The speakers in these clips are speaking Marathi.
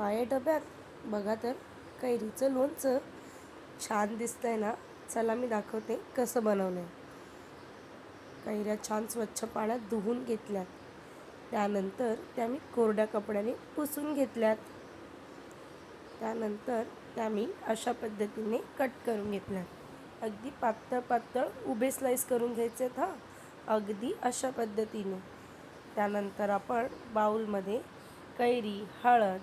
आहे डब्यात. बघा तर कैरीचं लोणचं छान दिसतंय ना. चला मी दाखवते कसं बनवलं आहे. कैऱ्या छान स्वच्छ पाण्यात धुवून घेतल्यात. त्यानंतर त्या मी कोरड्या कपड्याने पुसून घेतल्यात. त्यानंतर त्या मी अशा पद्धतीने कट करून घेतल्यात. अगदी पातळ पातळ उभे स्लाईस करून घ्यायचे आहेत हां, अगदी अशा पद्धतीने. त्यानंतर आपण बाउलमध्ये कैरी, हळद,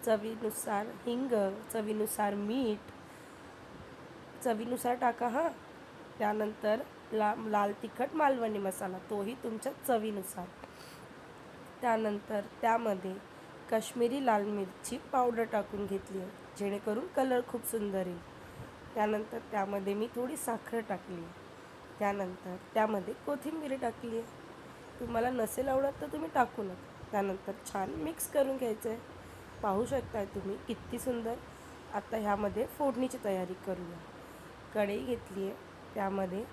चवीनुसार हिंग, चवीनुसार मीठ, चवीनुसार टाका हां. त्यानंतर लाल तिखट मालवणी मसाला, तोही तुमच्या चवीनुसार. त्यानंतर त्यामध्ये काश्मीरी लाल मिरची पावडर टाकून घेतली आहे, जेणेकरून कलर खूप सुंदर येईल. त्यानंतर त्यामध्ये मी थोडी साखर टाकली आहे. त्यानंतर त्यामध्ये कोथिंबीर टाकली आहे. तुम्हाला नसेल आवडत तर तुम्ही टाकू नका. त्यानंतर छान मिक्स करून घ्यायचं आहे. पाहू शकताय तुम्ही किती सुंदर. आता ह्यामध्ये फोडणीची तयारी करूया. कढई घेतली आहे, त्यामध्ये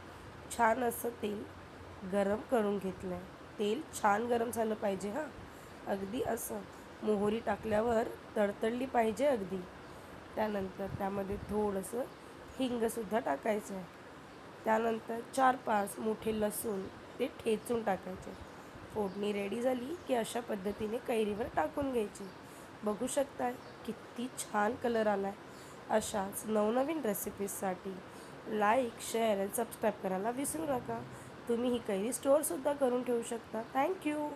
छान असं तेल गरम करून घेतलं आहे. तेल छान गरम झालं पाहिजे हां, अगदी असं मोहरी टाकल्यावर तडतडली पाहिजे अगदी. त्यानंतर त्यामध्ये थोडंसं हिंगसुद्धा टाकायचं आहे. त्यानंतर 4-5 मोठे लसूण ते ठेचून टाकायचे. फोडणी रेडी झाली की अशा पद्धतीने कैरीवर टाकून घ्यायची. बघू शकताय किती छान कलर आला आहे. अशाच नवनवीन रेसिपीजसाठी लाईक, शेअर आणि सबस्क्राईब करायला विसरू नका. तुम्ही ही कैरी स्टोअरसुद्धा करून ठेवू शकता. थँक्यू.